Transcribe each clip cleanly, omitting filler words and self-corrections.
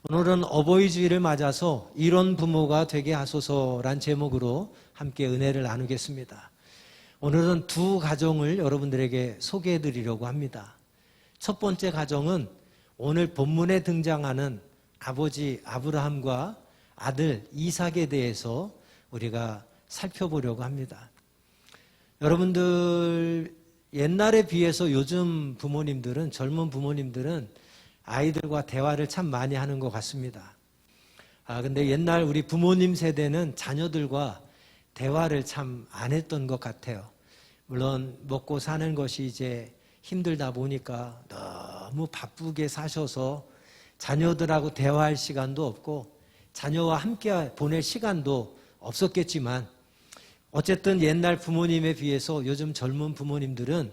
오늘은 어버이주일을 맞아서 이런 부모가 되게 하소서란 제목으로 함께 은혜를 나누겠습니다. 오늘은 두 가정을 여러분들에게 소개해 드리려고 합니다. 첫 번째 가정은 오늘 본문에 등장하는 아버지 아브라함과 아들 이삭에 대해서 우리가 살펴보려고 합니다. 여러분들 옛날에 비해서 요즘 부모님들은, 젊은 부모님들은 아이들과 대화를 참 많이 하는 것 같습니다. 근데 옛날 우리 부모님 세대는 자녀들과 대화를 참 안 했던 것 같아요. 물론 먹고 사는 것이 이제 힘들다 보니까 너무 바쁘게 사셔서 자녀들하고 대화할 시간도 없고 자녀와 함께 보낼 시간도 없었겠지만 어쨌든 옛날 부모님에 비해서 요즘 젊은 부모님들은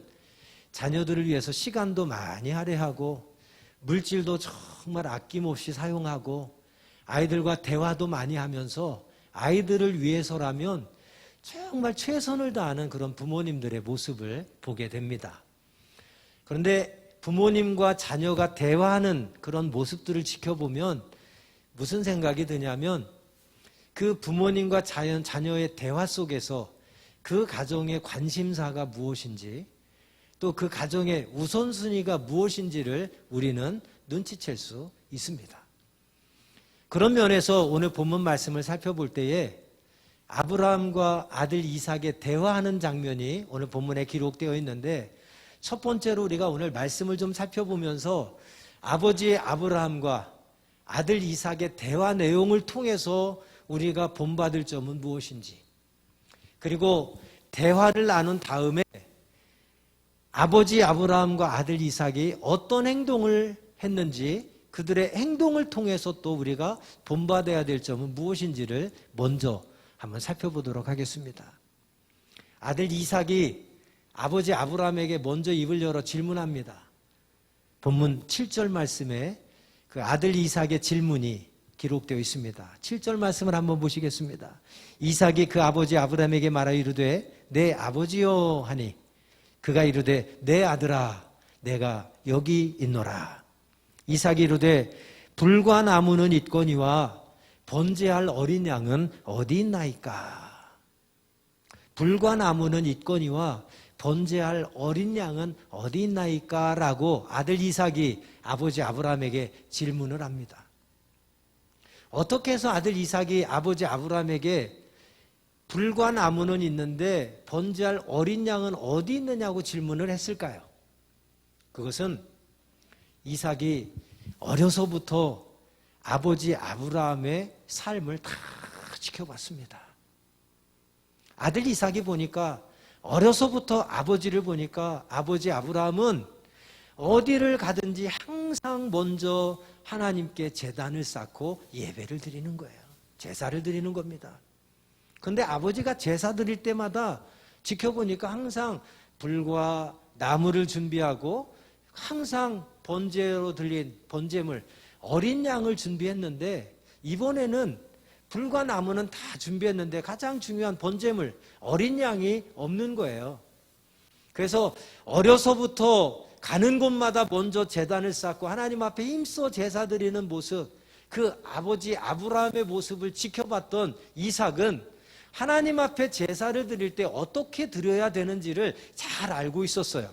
자녀들을 위해서 시간도 많이 할애하고 물질도 정말 아낌없이 사용하고 아이들과 대화도 많이 하면서 아이들을 위해서라면 정말 최선을 다하는 그런 부모님들의 모습을 보게 됩니다. 그런데 부모님과 자녀가 대화하는 그런 모습들을 지켜보면 무슨 생각이 드냐면 그 부모님과 자녀의 대화 속에서 그 가정의 관심사가 무엇인지 또 그 가정의 우선순위가 무엇인지를 우리는 눈치챌 수 있습니다. 그런 면에서 오늘 본문 말씀을 살펴볼 때에 아브라함과 아들 이삭의 대화하는 장면이 오늘 본문에 기록되어 있는데 첫 번째로 우리가 오늘 말씀을 좀 살펴보면서 아버지 아브라함과 아들 이삭의 대화 내용을 통해서 우리가 본받을 점은 무엇인지, 그리고 대화를 나눈 다음에 아버지 아브라함과 아들 이삭이 어떤 행동을 했는지 그들의 행동을 통해서 또 우리가 본받아야 될 점은 무엇인지를 먼저 한번 살펴보도록 하겠습니다. 아들 이삭이 아버지 아브라함에게 먼저 입을 열어 질문합니다. 본문 7절 말씀에 그 아들 이삭의 질문이 기록되어 있습니다. 7절 말씀을 한번 보시겠습니다. 이삭이 그 아버지 아브라함에게 말하여 이르되 내 아버지여 하니 그가 이르되 내 아들아 내가 여기 있노라. 이삭이 이르되 불과 나무는 있거니와 번제할 어린 양은 어디 있나이까. 불과 나무는 있거니와 번제할 어린 양은 어디 있나이까 라고 아들 이삭이 아버지 아브라함에게 질문을 합니다. 어떻게 해서 아들 이삭이 아버지 아브라함에게 불과 나무는 있는데 번제할 어린 양은 어디 있느냐고 질문을 했을까요? 그것은 이삭이 어려서부터 아버지 아브라함의 삶을 다 지켜봤습니다. 아들 이삭이 보니까 어려서부터 아버지를 보니까 아버지 아브라함은 어디를 가든지 항상 먼저 하나님께 제단을 쌓고 예배를 드리는 거예요. 제사를 드리는 겁니다. 그런데 아버지가 제사 드릴 때마다 지켜보니까 항상 불과 나무를 준비하고 항상 번제로 드린 번제물 어린 양을 준비했는데 이번에는 불과 나무는 다 준비했는데 가장 중요한 번제물 어린 양이 없는 거예요. 그래서 어려서부터 가는 곳마다 먼저 제단을 쌓고 하나님 앞에 힘써 제사 드리는 모습, 그 아버지 아브라함의 모습을 지켜봤던 이삭은 하나님 앞에 제사를 드릴 때 어떻게 드려야 되는지를 잘 알고 있었어요.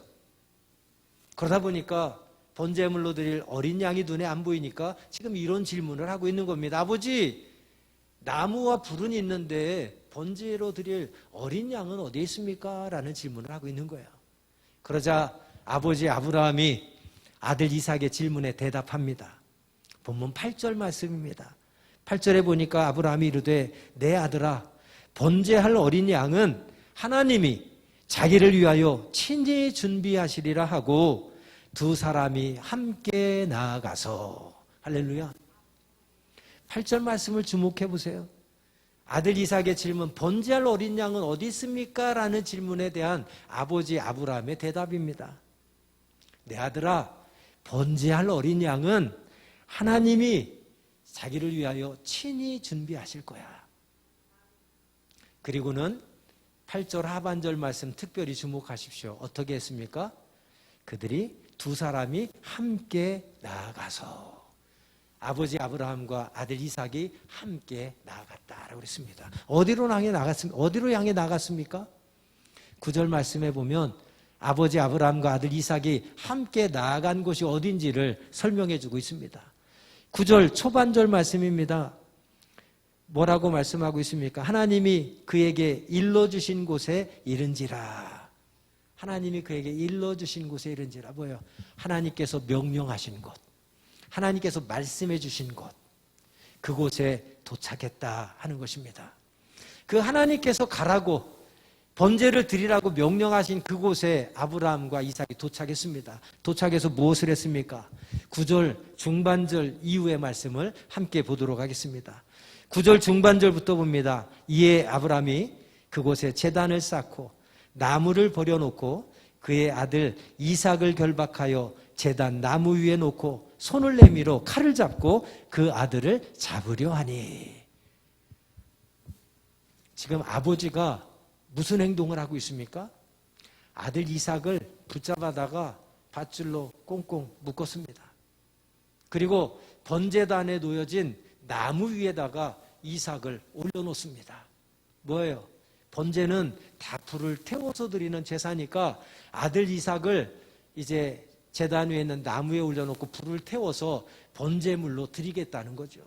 그러다 보니까 번제물로 드릴 어린 양이 눈에 안 보이니까 지금 이런 질문을 하고 있는 겁니다. 아버지, 나무와 불은 있는데 번제로 드릴 어린 양은 어디에 있습니까? 라는 질문을 하고 있는 거예요. 그러자 아버지 아브라함이 아들 이삭의 질문에 대답합니다. 본문 8절 말씀입니다. 8절에 보니까 아브라함이 이르되 내 아들아 번제할 어린 양은 하나님이 자기를 위하여 친히 준비하시리라 하고 두 사람이 함께 나아가서 할렐루야. 8절 말씀을 주목해 보세요. 아들 이삭의 질문 번제할 어린 양은 어디 있습니까? 라는 질문에 대한 아버지 아브라함의 대답입니다. 내 아들아 번제할 어린 양은 하나님이 자기를 위하여 친히 준비하실 거야. 그리고는 8절 하반절 말씀 특별히 주목하십시오. 어떻게 했습니까? 그들이 두 사람이 함께 나아가서 아버지 아브라함과 아들 이삭이 함께 나아갔다라고 그랬습니다. 어디로 향해 나갔습니까? 9절 말씀에 보면 아버지 아브라함과 아들 이삭이 함께 나아간 곳이 어딘지를 설명해 주고 있습니다. 9절 초반절 말씀입니다. 뭐라고 말씀하고 있습니까? 하나님이 그에게 일러주신 곳에 이른지라. 하나님이 그에게 일러주신 곳에 이른지라. 뭐예요? 하나님께서 명령하신 곳, 하나님께서 말씀해 주신 곳, 그곳에 도착했다 하는 것입니다. 그 하나님께서 가라고, 번제를 드리라고 명령하신 그곳에 아브라함과 이삭이 도착했습니다. 도착해서 무엇을 했습니까? 9절 중반절 이후의 말씀을 함께 보도록 하겠습니다. 9절 중반절부터 봅니다. 이에 아브라함이 그곳에 제단을 쌓고 나무를 버려놓고 그의 아들 이삭을 결박하여 제단 나무 위에 놓고 손을 내밀어 칼을 잡고 그 아들을 잡으려 하니. 지금 아버지가 무슨 행동을 하고 있습니까? 아들 이삭을 붙잡아다가 밧줄로 꽁꽁 묶었습니다. 그리고 번제단에 놓여진 나무 위에다가 이삭을 올려놓습니다. 뭐예요? 번제는 다 불을 태워서 드리는 제사니까 아들 이삭을 이제 제단 위에 있는 나무에 올려놓고 불을 태워서 번제물로 드리겠다는 거죠.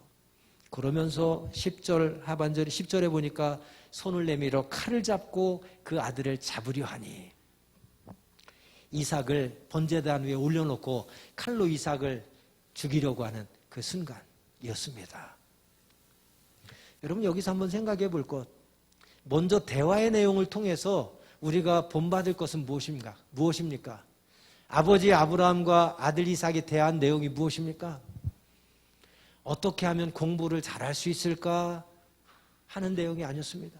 그러면서 10절 하반절에 10절에 보니까 손을 내밀어 칼을 잡고 그 아들을 잡으려 하니, 이삭을 번제단 위에 올려놓고 칼로 이삭을 죽이려고 하는 그 순간이었습니다. 여러분, 여기서 한번 생각해 볼 것, 먼저 대화의 내용을 통해서 우리가 본받을 것은 무엇입니까? 아버지 아브라함과 아들 이삭이 대한 내용이 무엇입니까? 어떻게 하면 공부를 잘할 수 있을까 하는 내용이 아니었습니다.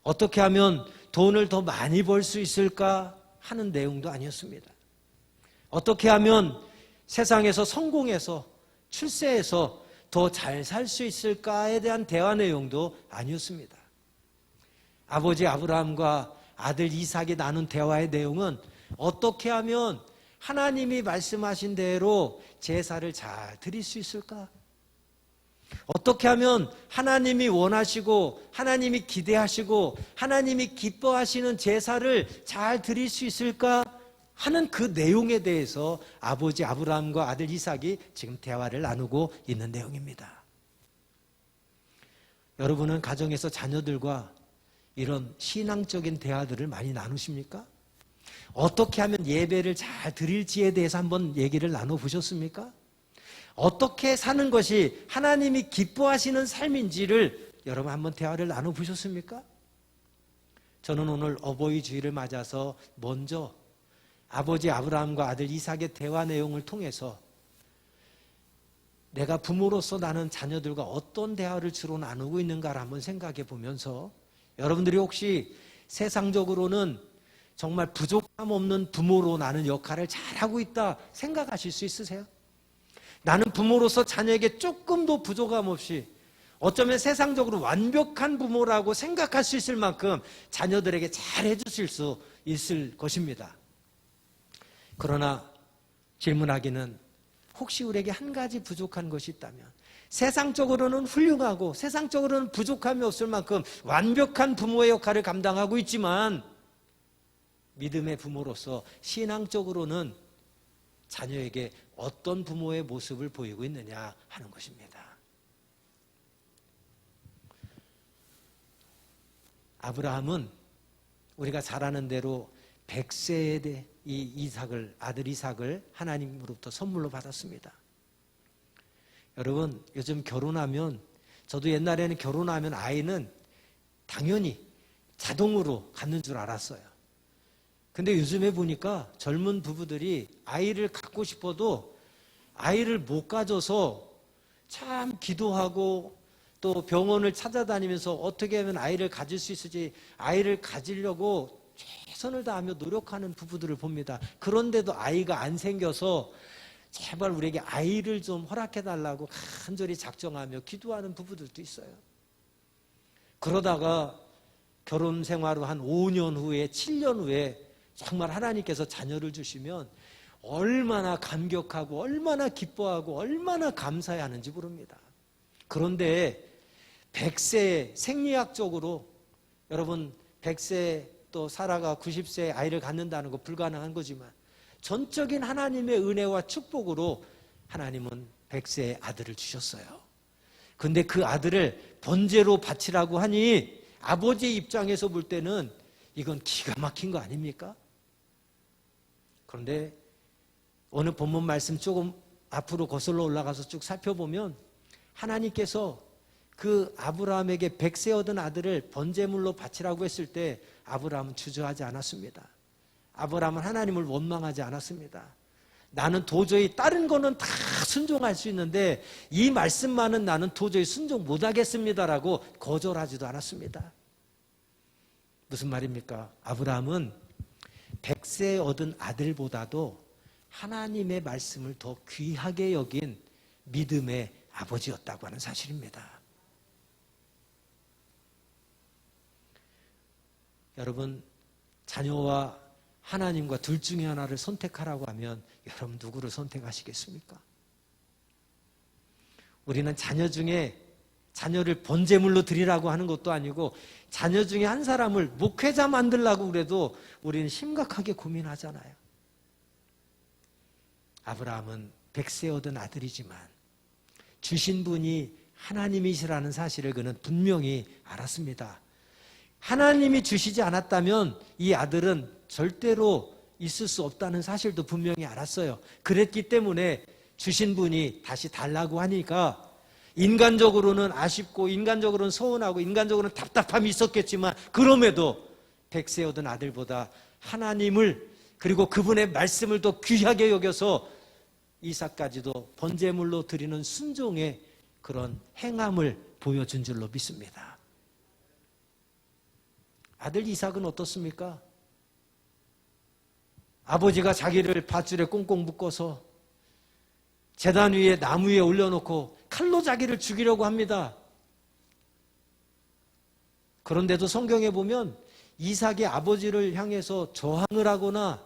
어떻게 하면 돈을 더 많이 벌 수 있을까 하는 내용도 아니었습니다. 어떻게 하면 세상에서 성공해서 출세해서 더 잘 살 수 있을까에 대한 대화 내용도 아니었습니다. 아버지 아브라함과 아들 이삭이 나눈 대화의 내용은 어떻게 하면 하나님이 말씀하신 대로 제사를 잘 드릴 수 있을까? 어떻게 하면 하나님이 원하시고 하나님이 기대하시고 하나님이 기뻐하시는 제사를 잘 드릴 수 있을까 하는 그 내용에 대해서 아버지 아브라함과 아들 이삭이 지금 대화를 나누고 있는 내용입니다. 여러분은 가정에서 자녀들과 이런 신앙적인 대화들을 많이 나누십니까? 어떻게 하면 예배를 잘 드릴지에 대해서 한번 얘기를 나눠보셨습니까? 어떻게 사는 것이 하나님이 기뻐하시는 삶인지를 여러분 한번 대화를 나눠보셨습니까? 저는 오늘 어버이 주일을 맞아서 먼저 아버지 아브라함과 아들 이삭의 대화 내용을 통해서 내가 부모로서 나는 자녀들과 어떤 대화를 주로 나누고 있는가를 한번 생각해 보면서, 여러분들이 혹시 세상적으로는 정말 부족함 없는 부모로 나는 역할을 잘하고 있다 생각하실 수 있으세요? 나는 부모로서 자녀에게 조금도 부족함 없이 어쩌면 세상적으로 완벽한 부모라고 생각할 수 있을 만큼 자녀들에게 잘 해주실 수 있을 것입니다. 그러나 질문하기는, 혹시 우리에게 한 가지 부족한 것이 있다면, 세상적으로는 훌륭하고 세상적으로는 부족함이 없을 만큼 완벽한 부모의 역할을 감당하고 있지만 믿음의 부모로서 신앙적으로는 자녀에게 어떤 부모의 모습을 보이고 있느냐 하는 것입니다. 아브라함은 우리가 잘 아는 대로 100세에 이 아들 이삭을 하나님으로부터 선물로 받았습니다. 여러분, 요즘 결혼하면, 저도 옛날에는 결혼하면 아이는 당연히 자동으로 갖는 줄 알았어요. 근데 요즘에 보니까 젊은 부부들이 아이를 갖고 싶어도 아이를 못 가져서 참 기도하고 또 병원을 찾아다니면서 어떻게 하면 아이를 가질 수 있을지, 아이를 가지려고 최선을 다하며 노력하는 부부들을 봅니다. 그런데도 아이가 안 생겨서 제발 우리에게 아이를 좀 허락해달라고 간절히 작정하며 기도하는 부부들도 있어요. 그러다가 결혼 생활 한 5년 후에 7년 후에 정말 하나님께서 자녀를 주시면 얼마나 감격하고 얼마나 기뻐하고 얼마나 감사해 하는지 모릅니다. 그런데 100세 생리학적으로 여러분 100세 또 사라가 90세 아이를 갖는다는 거 불가능한 거지만 전적인 하나님의 은혜와 축복으로 하나님은 100세의 아들을 주셨어요. 그런데 그 아들을 번제로 바치라고 하니 아버지의 입장에서 볼 때는 이건 기가 막힌 거 아닙니까? 그런데 오늘 본문 말씀 조금 앞으로 거슬러 올라가서 쭉 살펴보면 하나님께서 그 아브라함에게 100세 얻은 아들을 번제물로 바치라고 했을 때 아브라함은 주저하지 않았습니다. 아브라함은 하나님을 원망하지 않았습니다. 나는 도저히 다른 거는 다 순종할 수 있는데 이 말씀만은 나는 도저히 순종 못하겠습니다라고 거절하지도 않았습니다. 무슨 말입니까? 아브라함은 100세 얻은 아들보다도 하나님의 말씀을 더 귀하게 여긴 믿음의 아버지였다고 하는 사실입니다. 여러분, 자녀와 하나님과 둘 중에 하나를 선택하라고 하면 여러분 누구를 선택하시겠습니까? 우리는 자녀 중에 자녀를 번제물로 드리라고 하는 것도 아니고 자녀 중에 한 사람을 목회자 만들라고 그래도 우리는 심각하게 고민하잖아요. 아브라함은 100세 얻은 아들이지만 주신 분이 하나님이시라는 사실을 그는 분명히 알았습니다. 하나님이 주시지 않았다면 이 아들은 절대로 있을 수 없다는 사실도 분명히 알았어요. 그랬기 때문에 주신 분이 다시 달라고 하니까 인간적으로는 아쉽고 인간적으로는 서운하고 인간적으로는 답답함이 있었겠지만 그럼에도 100세 얻은 아들보다 하나님을 그리고 그분의 말씀을 더 귀하게 여겨서 이삭까지도 번제물로 드리는 순종의 그런 행함을 보여준 줄로 믿습니다. 아들 이삭은 어떻습니까? 아버지가 자기를 밧줄에 꽁꽁 묶어서 제단 위에 나무 위에 올려놓고 칼로 자기를 죽이려고 합니다. 그런데도 성경에 보면 이삭의 아버지를 향해서 저항을 하거나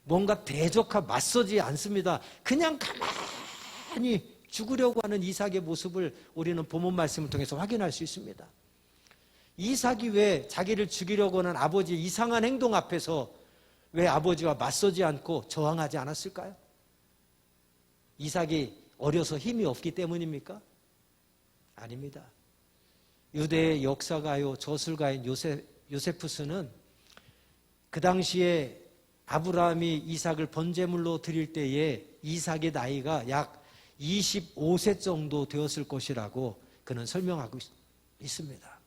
뭔가 대적하 맞서지 않습니다. 그냥 가만히 죽으려고 하는 이삭의 모습을 우리는 본문 말씀을 통해서 확인할 수 있습니다. 이삭이 왜 자기를 죽이려고 하는 아버지의 이상한 행동 앞에서 왜 아버지와 맞서지 않고 저항하지 않았을까요? 이삭이 어려서 힘이 없기 때문입니까? 아닙니다. 유대의 역사가요 저술가인 요세푸스는 그 당시에 아브라함이 이삭을 번제물로 드릴 때에 이삭의 나이가 약 25세 정도 되었을 것이라고 그는 설명하고 있습니다.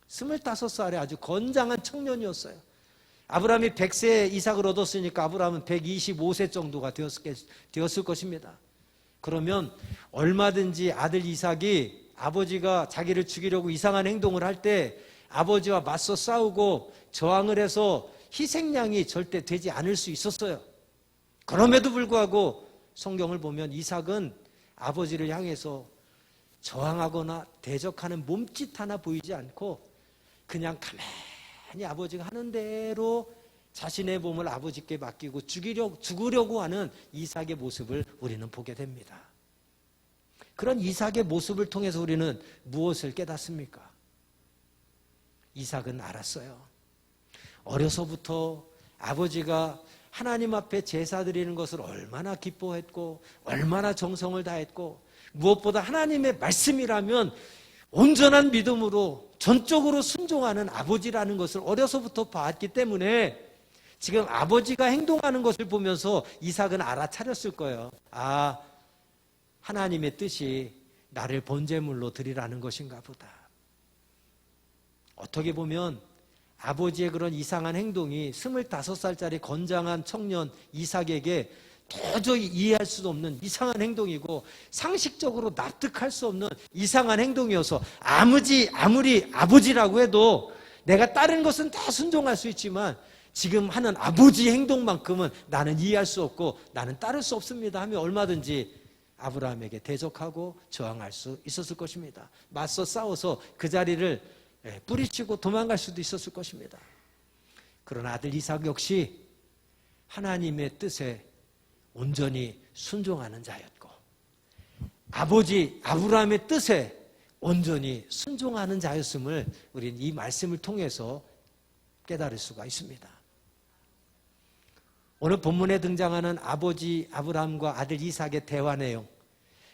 25살에 아주 건장한 청년이었어요. 아브라함이 100세 이삭을 얻었으니까 아브라함은 125세 정도가 되었을 것입니다. 그러면 얼마든지 아들 이삭이 아버지가 자기를 죽이려고 이상한 행동을 할 때 아버지와 맞서 싸우고 저항을 해서 희생양이 절대 되지 않을 수 있었어요. 그럼에도 불구하고 성경을 보면 이삭은 아버지를 향해서 저항하거나 대적하는 몸짓 하나 보이지 않고 그냥 가만히 아버지가 하는 대로 자신의 몸을 아버지께 맡기고 죽으려고 하는 이삭의 모습을 우리는 보게 됩니다. 그런 이삭의 모습을 통해서 우리는 무엇을 깨닫습니까? 이삭은 알았어요. 어려서부터 아버지가 하나님 앞에 제사 드리는 것을 얼마나 기뻐했고 얼마나 정성을 다했고 무엇보다 하나님의 말씀이라면 온전한 믿음으로 전적으로 순종하는 아버지라는 것을 어려서부터 봤기 때문에 지금 아버지가 행동하는 것을 보면서 이삭은 알아차렸을 거예요. 아, 하나님의 뜻이 나를 번제물로 드리라는 것인가 보다. 어떻게 보면 아버지의 그런 이상한 행동이 25살짜리 건장한 청년 이삭에게 도저히 이해할 수 없는 이상한 행동이고 상식적으로 납득할 수 없는 이상한 행동이어서 아무리 아버지라고 해도 내가 다른 것은 다 순종할 수 있지만 지금 하는 아버지의 행동만큼은 나는 이해할 수 없고 나는 따를 수 없습니다 하면 얼마든지 아브라함에게 대적하고 저항할 수 있었을 것입니다. 맞서 싸워서 그 자리를 뿌리치고 도망갈 수도 있었을 것입니다. 그러나 아들 이삭 역시 하나님의 뜻에 온전히 순종하는 자였고 아버지 아브라함의 뜻에 온전히 순종하는 자였음을 우리는 이 말씀을 통해서 깨달을 수가 있습니다. 오늘 본문에 등장하는 아버지 아브라함과 아들 이삭의 대화 내용,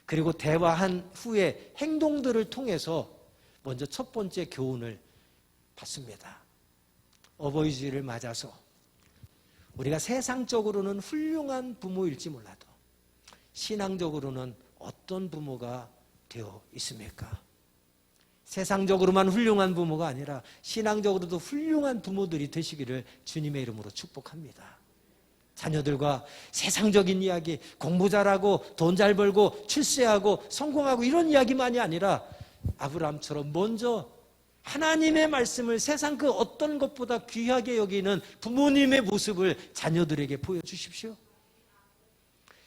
그리고 대화한 후에 행동들을 통해서 먼저 첫 번째 교훈을 받습니다. 어버이주의를 맞아서 우리가 세상적으로는 훌륭한 부모일지 몰라도 신앙적으로는 어떤 부모가 되어 있습니까? 세상적으로만 훌륭한 부모가 아니라 신앙적으로도 훌륭한 부모들이 되시기를 주님의 이름으로 축복합니다. 자녀들과 세상적인 이야기, 공부 잘하고 돈 잘 벌고 출세하고 성공하고 이런 이야기만이 아니라 아브라함처럼 먼저 하나님의 말씀을 세상 그 어떤 것보다 귀하게 여기는 부모님의 모습을 자녀들에게 보여주십시오.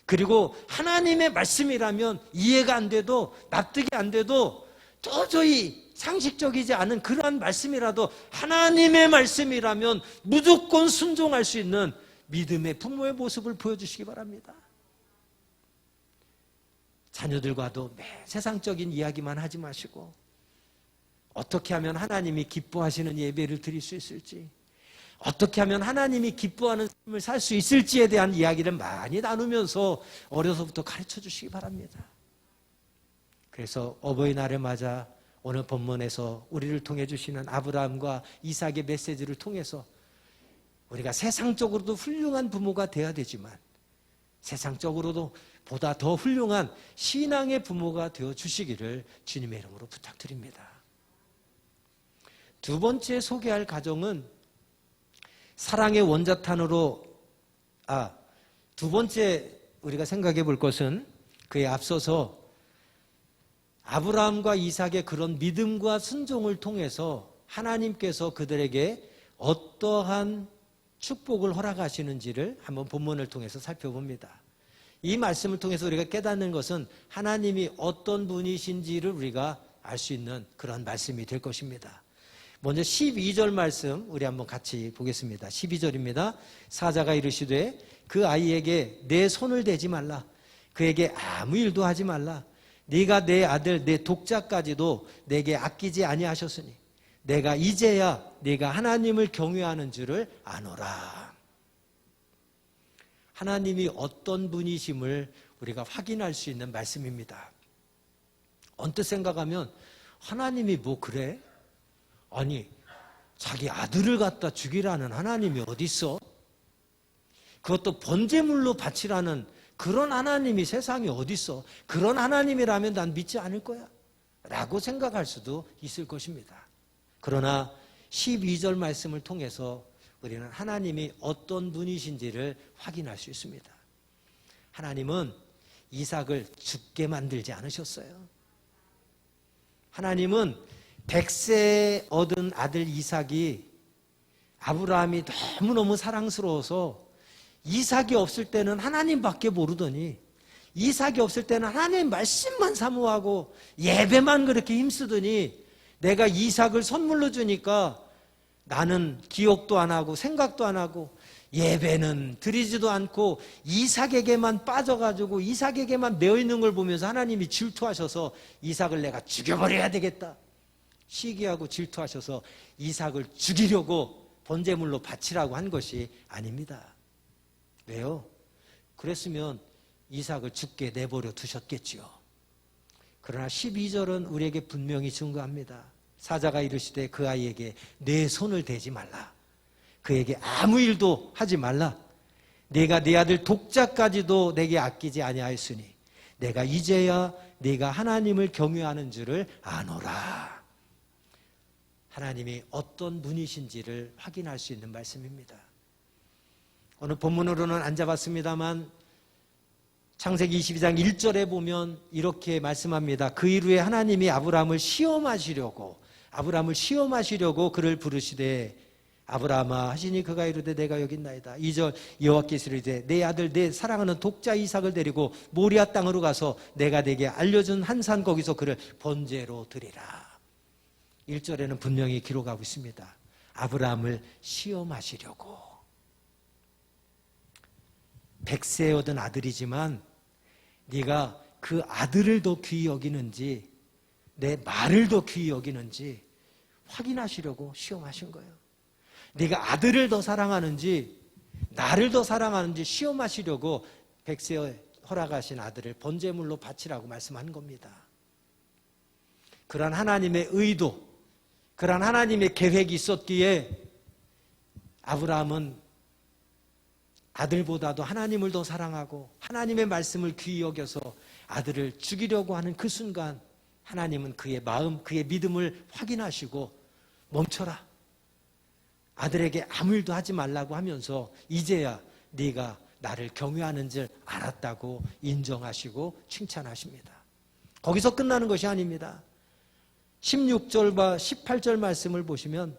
그리고 하나님의 말씀이라면 이해가 안 돼도 납득이 안 돼도 도저히 상식적이지 않은 그러한 말씀이라도 하나님의 말씀이라면 무조건 순종할 수 있는 믿음의 부모의 모습을 보여주시기 바랍니다. 자녀들과도 매 세상적인 이야기만 하지 마시고 어떻게 하면 하나님이 기뻐하시는 예배를 드릴 수 있을지, 어떻게 하면 하나님이 기뻐하는 삶을 살 수 있을지에 대한 이야기를 많이 나누면서 어려서부터 가르쳐 주시기 바랍니다. 그래서 어버이날을 맞아 오늘 본문에서 우리를 통해 주시는 아브라함과 이삭의 메시지를 통해서 우리가 세상적으로도 훌륭한 부모가 되어야 되지만 세상적으로도 보다 더 훌륭한 신앙의 부모가 되어 주시기를 주님의 이름으로 부탁드립니다. 두 번째 소개할 가정은 사랑의 원자탄으로 두 번째 우리가 생각해 볼 것은 그에 앞서서 아브라함과 이삭의 그런 믿음과 순종을 통해서 하나님께서 그들에게 어떠한 축복을 허락하시는지를 한번 본문을 통해서 살펴봅니다. 이 말씀을 통해서 우리가 깨닫는 것은 하나님이 어떤 분이신지를 우리가 알 수 있는 그런 말씀이 될 것입니다. 먼저 12절 말씀 우리 한번 같이 보겠습니다. 12절입니다. 사자가 이르시되 그 아이에게 내 손을 대지 말라. 그에게 아무 일도 하지 말라. 네가 내 아들 내 독자까지도 내게 아끼지 아니하셨으니 내가 이제야 네가 하나님을 경외하는 줄을 아노라. 하나님이 어떤 분이심을 우리가 확인할 수 있는 말씀입니다. 언뜻 생각하면 하나님이 뭐 그래? 아니 자기 아들을 갖다 죽이라는 하나님이 어디 있어? 그것도 번제물로 바치라는 그런 하나님이 세상에 어디 있어? 그런 하나님이라면 난 믿지 않을 거야 라고 생각할 수도 있을 것입니다. 그러나 12절 말씀을 통해서 우리는 하나님이 어떤 분이신지를 확인할 수 있습니다. 하나님은 이삭을 죽게 만들지 않으셨어요. 하나님은 100세 얻은 아들 이삭이 아브라함이 너무너무 사랑스러워서 이삭이 없을 때는 하나님밖에 모르더니 이삭이 없을 때는 하나님 말씀만 사모하고 예배만 그렇게 힘쓰더니 내가 이삭을 선물로 주니까 나는 기억도 안 하고 생각도 안 하고 예배는 드리지도 않고 이삭에게만 빠져가지고 이삭에게만 매어있는 걸 보면서 하나님이 질투하셔서 이삭을 내가 죽여버려야 되겠다 시기하고 질투하셔서 이삭을 죽이려고 번제물로 바치라고 한 것이 아닙니다. 왜요? 그랬으면 이삭을 죽게 내버려 두셨겠지요. 그러나 12절은 우리에게 분명히 증거합니다. 사자가 이르시되 그 아이에게 내 손을 대지 말라. 그에게 아무 일도 하지 말라. 내가 네 아들 독자까지도 내게 아끼지 아니하였으니 내가 이제야 네가 하나님을 경외하는 줄을 아노라. 하나님이 어떤 분이신지를 확인할 수 있는 말씀입니다. 오늘 본문으로는 안 잡았습니다만 창세기 22장 1절에 보면 이렇게 말씀합니다. 그 이후에 하나님이 아브라함을 시험하시려고 그를 부르시되 아브라함아 하시니 그가 이르되 내가 여기 있나이다. 2절 여호와께서 이르되 내 아들 내 사랑하는 독자 이삭을 데리고 모리아 땅으로 가서 내가 네게 알려준 한 산 거기서 그를 번제로 드리라. 1절에는 분명히 기록하고 있습니다. 아브라함을 시험하시려고. 백세 얻은 아들이지만 네가 그 아들을 더 귀히 여기는지 내 말을 더 귀히 여기는지 확인하시려고 시험하신 거예요. 네가 아들을 더 사랑하는지 나를 더 사랑하는지 시험하시려고 백세에 허락하신 아들을 번제물로 바치라고 말씀한 겁니다. 그러한 하나님의 의도, 그러한 하나님의 계획이 있었기에 아브라함은 아들보다도 하나님을 더 사랑하고 하나님의 말씀을 귀히 여겨서 아들을 죽이려고 하는 그 순간 하나님은 그의 마음, 그의 믿음을 확인하시고 멈춰라. 아들에게 아무 일도 하지 말라고 하면서 이제야 네가 나를 경외하는 줄 알았다고 인정하시고 칭찬하십니다. 거기서 끝나는 것이 아닙니다. 16절과 18절 말씀을 보시면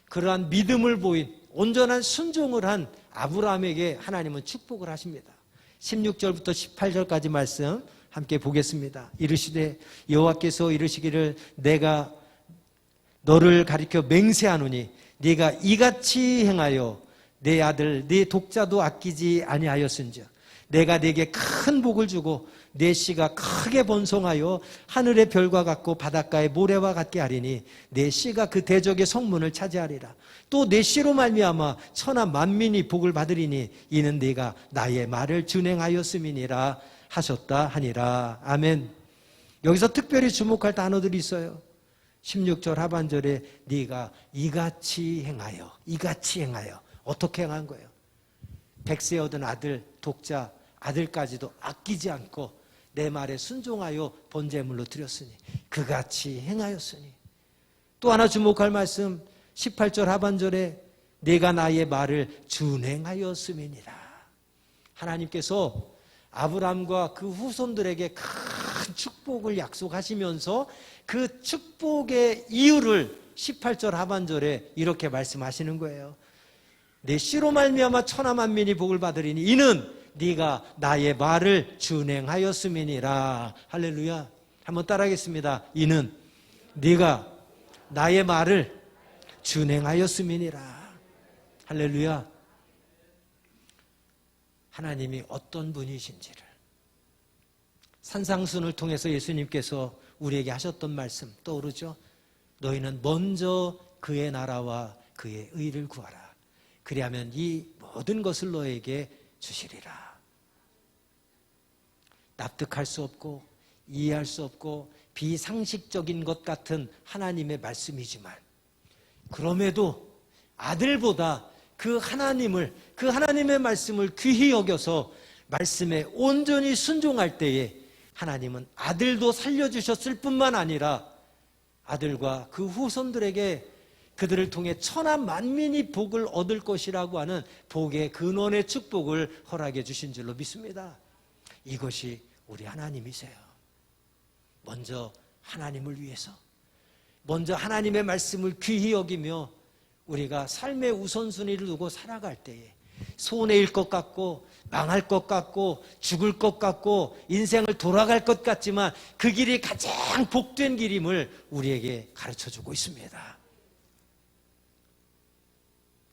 그러한 믿음을 보인 온전한 순종을 한 아브라함에게 하나님은 축복을 하십니다. 16절부터 18절까지 말씀 함께 보겠습니다. 이르시되 여호와께서 이르시기를 내가 너를 가리켜 맹세하노니 네가 이같이 행하여 내 아들 네 독자도 아끼지 아니하였은즉 내가 네게 큰 복을 주고 내 씨가 크게 번성하여 하늘의 별과 같고 바닷가의 모래와 같게 하리니 내 씨가 그 대적의 성문을 차지하리라. 또 내 씨로 말미암아 천하 만민이 복을 받으리니 이는 네가 나의 말을 준행하였음이니라 하셨다 하니라. 아멘. 여기서 특별히 주목할 단어들이 있어요. 16절 하반절에 네가 이같이 행하여 어떻게 행한 거예요? 백세 얻은 아들 독자 아들까지도 아끼지 않고 내 말에 순종하여 번제물로 드렸으니 그같이 행하였으니. 또 하나 주목할 말씀 18절 하반절에 내가 나의 말을 준행하였음이니라. 하나님께서 아브라함과 그 후손들에게 큰 축복을 약속하시면서 그 축복의 이유를 18절 하반절에 이렇게 말씀하시는 거예요. 내 씨로 말미암아 천하 만민이 복을 받으리니 이는 네가 나의 말을 준행하였음이니라. 할렐루야. 한번 따라하겠습니다. 이는 네가 나의 말을 준행하였음이니라. 할렐루야. 하나님이 어떤 분이신지를 산상순을 통해서 예수님께서 우리에게 하셨던 말씀 떠오르죠? 너희는 먼저 그의 나라와 그의 의를 구하라. 그리하면 이 모든 것을 너에게 주시리라. 납득할 수 없고 이해할 수 없고 비상식적인 것 같은 하나님의 말씀이지만 그럼에도 아들보다 그 하나님의 말씀을 귀히 여겨서 말씀에 온전히 순종할 때에 하나님은 아들도 살려주셨을 뿐만 아니라 아들과 그 후손들에게 그들을 통해 천하 만민이 복을 얻을 것이라고 하는 복의 근원의 축복을 허락해 주신 줄로 믿습니다. 이것이 우리 하나님이세요. 먼저 하나님을 위해서, 먼저 하나님의 말씀을 귀히 여기며 우리가 삶의 우선순위를 두고 살아갈 때에 손해일 것 같고 망할 것 같고 죽을 것 같고 인생을 돌아갈 것 같지만 그 길이 가장 복된 길임을 우리에게 가르쳐주고 있습니다.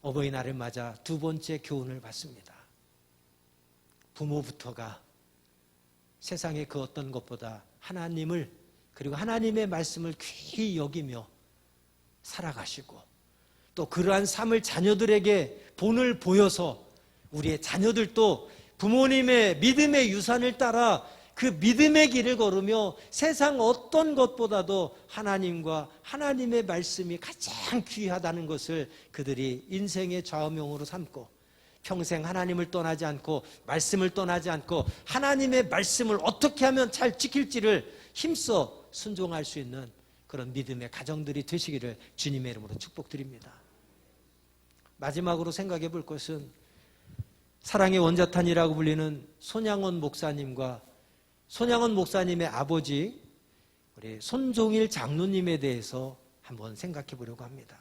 어버이날을 맞아 두 번째 교훈을 받습니다. 부모부터가 세상의 그 어떤 것보다 하나님을 그리고 하나님의 말씀을 귀히 여기며 살아가시고 또 그러한 삶을 자녀들에게 본을 보여서 우리의 자녀들도 부모님의 믿음의 유산을 따라 그 믿음의 길을 걸으며 세상 어떤 것보다도 하나님과 하나님의 말씀이 가장 귀하다는 것을 그들이 인생의 좌우명으로 삼고 평생 하나님을 떠나지 않고 말씀을 떠나지 않고 하나님의 말씀을 어떻게 하면 잘 지킬지를 힘써 순종할 수 있는 그런 믿음의 가정들이 되시기를 주님의 이름으로 축복드립니다. 마지막으로 생각해 볼 것은 사랑의 원자탄이라고 불리는 손양원 목사님과 손양원 목사님의 아버지 우리 손종일 장로님에 대해서 한번 생각해 보려고 합니다.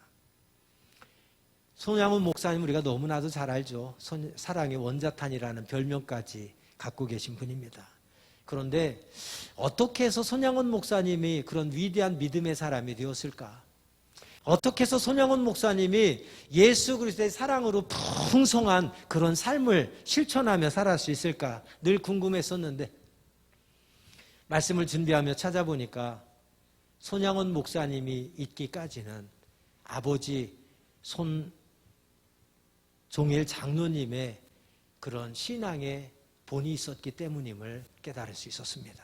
손양원 목사님 우리가 너무나도 잘 알죠. 사랑의 원자탄이라는 별명까지 갖고 계신 분입니다. 그런데 어떻게 해서 손양원 목사님이 그런 위대한 믿음의 사람이 되었을까? 어떻게 해서 손양원 목사님이 예수 그리스도의 사랑으로 풍성한 그런 삶을 실천하며 살아갈 수 있을까 늘 궁금했었는데 말씀을 준비하며 찾아보니까 손양원 목사님이 있기까지는 아버지 손종일 장로님의 그런 신앙의 본이 있었기 때문임을 깨달을 수 있었습니다.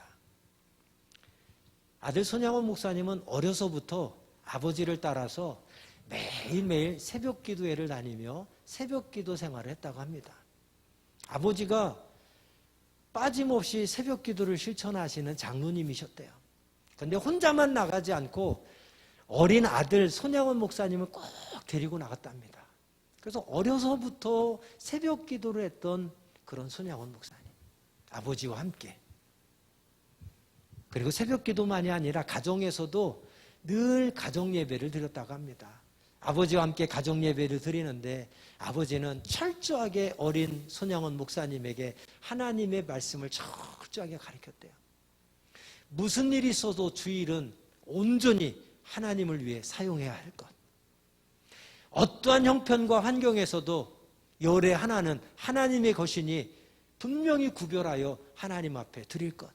아들 손양원 목사님은 어려서부터 아버지를 따라서 매일매일 새벽 기도회를 다니며 새벽 기도 생활을 했다고 합니다. 아버지가 빠짐없이 새벽 기도를 실천하시는 장로님이셨대요. 그런데 혼자만 나가지 않고 어린 아들 손양원 목사님을 꼭 데리고 나갔답니다. 그래서 어려서부터 새벽 기도를 했던 그런 손양원 목사님, 아버지와 함께. 그리고 새벽 기도만이 아니라 가정에서도 늘 가정 예배를 드렸다고 합니다. 아버지와 함께 가정 예배를 드리는데 아버지는 철저하게 어린 손양원 목사님에게 하나님의 말씀을 철저하게 가르쳤대요. 무슨 일이 있어도 주일은 온전히 하나님을 위해 사용해야 할 것. 어떠한 형편과 환경에서도 열의 하나는 하나님의 것이니 분명히 구별하여 하나님 앞에 드릴 것.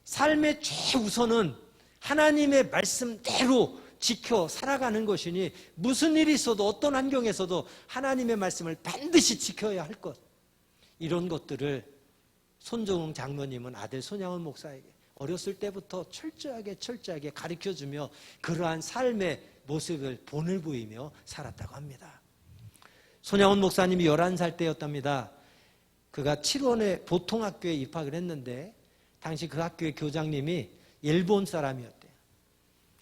삶의 최우선은 하나님의 말씀대로 지켜 살아가는 것이니 무슨 일이 있어도 어떤 환경에서도 하나님의 말씀을 반드시 지켜야 할 것. 이런 것들을 손종웅 장로님은 아들 손양원 목사에게 어렸을 때부터 철저하게 가르쳐주며 그러한 삶의 모습을 본을 보이며 살았다고 합니다. 손양원 목사님이 11살 때였답니다. 그가 7원의 보통학교에 입학을 했는데 당시 그 학교의 교장님이 일본 사람이었대요.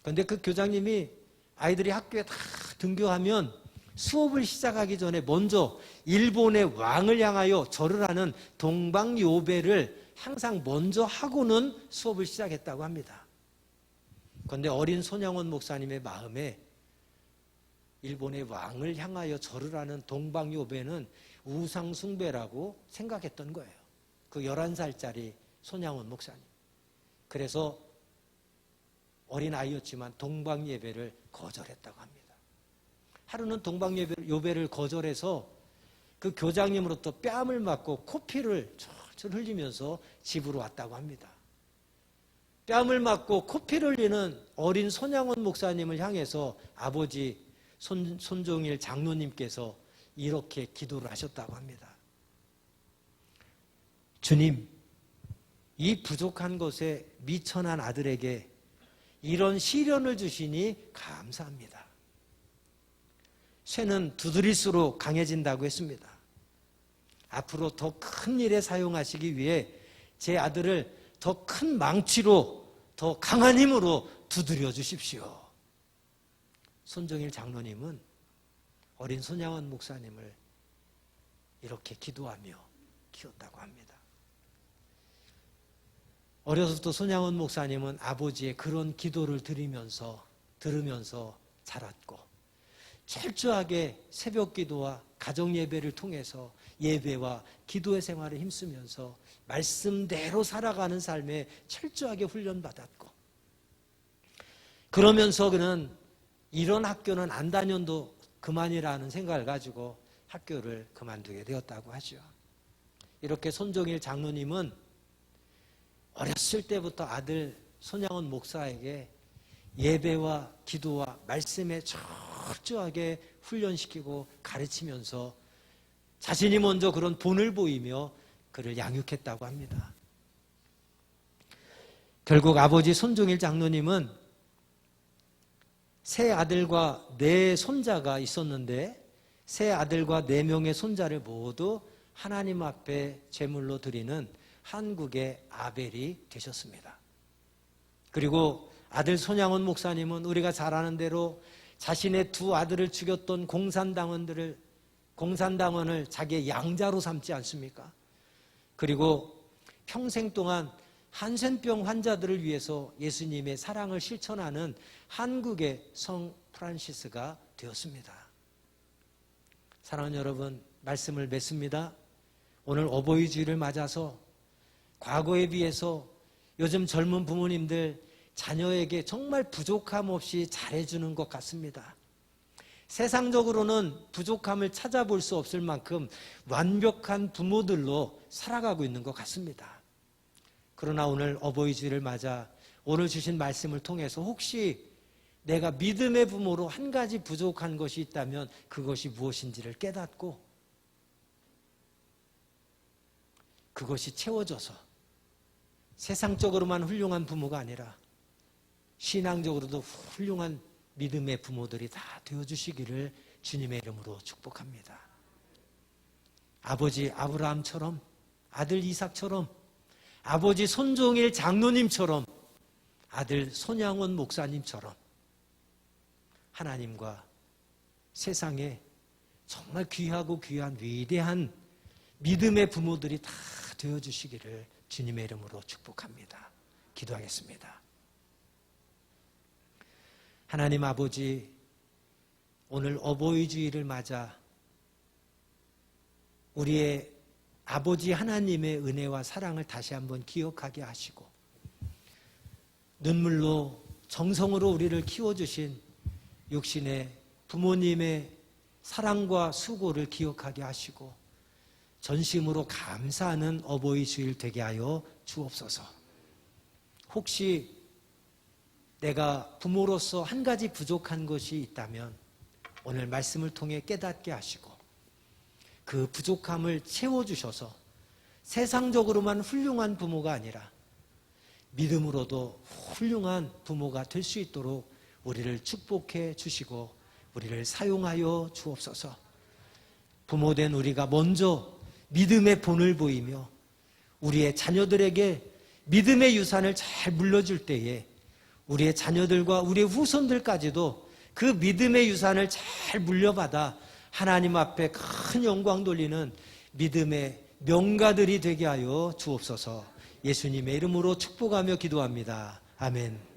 그런데 그 교장님이 아이들이 학교에 다 등교하면 수업을 시작하기 전에 먼저 일본의 왕을 향하여 절을 하는 동방요배를 항상 먼저 하고는 수업을 시작했다고 합니다. 그런데 어린 손양원 목사님의 마음에 일본의 왕을 향하여 절을 하는 동방요배는 우상숭배라고 생각했던 거예요. 그 11살짜리 손양원 목사님. 그래서 어린아이였지만 동방예배를 거절했다고 합니다. 하루는 동방요배를 거절해서 그 교장님으로부터 뺨을 맞고 코피를 철철 흘리면서 집으로 왔다고 합니다. 뺨을 맞고 코피를 흘리는 어린 손양원 목사님을 향해서 아버지 손종일 장로님께서 이렇게 기도를 하셨다고 합니다. 주님, 이 부족한 것에 미천한 아들에게 이런 시련을 주시니 감사합니다. 쇠는 두드릴수록 강해진다고 했습니다. 앞으로 더 큰 일에 사용하시기 위해 제 아들을 더 큰 망치로 더 강한 힘으로 두드려 주십시오. 손종일 장로님은 어린 손양원 목사님을 이렇게 기도하며 키웠다고 합니다. 어려서부터 손양원 목사님은 아버지의 그런 기도를 들으면서 자랐고 철저하게 새벽 기도와 가정 예배를 통해서 예배와 기도의 생활에 힘쓰면서 말씀대로 살아가는 삶에 철저하게 훈련받았고 그러면서 그는 이런 학교는 안 다녀도 그만이라는 생각을 가지고 학교를 그만두게 되었다고 하죠. 이렇게 손종일 장로님은 어렸을 때부터 아들 손양원 목사에게 예배와 기도와 말씀에 철저하게 훈련시키고 가르치면서 자신이 먼저 그런 본을 보이며 그를 양육했다고 합니다. 결국 아버지 손종일 장로님은 세 아들과 네 손자가 있었는데 세 아들과 4명의 손자를 모두 하나님 앞에 제물로 드리는 한국의 아벨이 되셨습니다. 그리고 아들 손양원 목사님은 우리가 잘 아는 대로 자신의 2 아들을 죽였던 공산당원을 자기의 양자로 삼지 않습니까? 그리고 평생 동안 한센병 환자들을 위해서 예수님의 사랑을 실천하는 한국의 성 프란시스가 되었습니다. 사랑하는 여러분, 말씀을 맺습니다. 오늘 어버이 주일을 맞아서 과거에 비해서 요즘 젊은 부모님들 자녀에게 정말 부족함 없이 잘해주는 것 같습니다. 세상적으로는 부족함을 찾아볼 수 없을 만큼 완벽한 부모들로 살아가고 있는 것 같습니다. 그러나 오늘 어버이 주일을 맞아 오늘 주신 말씀을 통해서 혹시 내가 믿음의 부모로 한 가지 부족한 것이 있다면 그것이 무엇인지를 깨닫고 그것이 채워져서 세상적으로만 훌륭한 부모가 아니라 신앙적으로도 훌륭한 믿음의 부모들이 다 되어주시기를 주님의 이름으로 축복합니다. 아버지 아브라함처럼, 아들 이삭처럼, 아버지 손종일 장로님처럼, 아들 손양원 목사님처럼 하나님과 세상에 정말 귀하고 귀한 위대한 믿음의 부모들이 다 되어주시기를 주님의 이름으로 축복합니다. 기도하겠습니다. 하나님 아버지, 오늘 어버이 주일을 맞아 우리의 아버지 하나님의 은혜와 사랑을 다시 한번 기억하게 하시고 눈물로 정성으로 우리를 키워주신 육신의 부모님의 사랑과 수고를 기억하게 하시고 전심으로 감사하는 어버이 주일 되게 하여 주옵소서. 혹시 내가 부모로서 한 가지 부족한 것이 있다면 오늘 말씀을 통해 깨닫게 하시고 그 부족함을 채워주셔서 세상적으로만 훌륭한 부모가 아니라 믿음으로도 훌륭한 부모가 될 수 있도록 우리를 축복해 주시고 우리를 사용하여 주옵소서. 부모된 우리가 먼저 믿음의 본을 보이며 우리의 자녀들에게 믿음의 유산을 잘 물려줄 때에 우리의 자녀들과 우리의 후손들까지도 그 믿음의 유산을 잘 물려받아 하나님 앞에 큰 영광 돌리는 믿음의 명가들이 되게 하여 주옵소서. 예수님의 이름으로 축복하며 기도합니다. 아멘.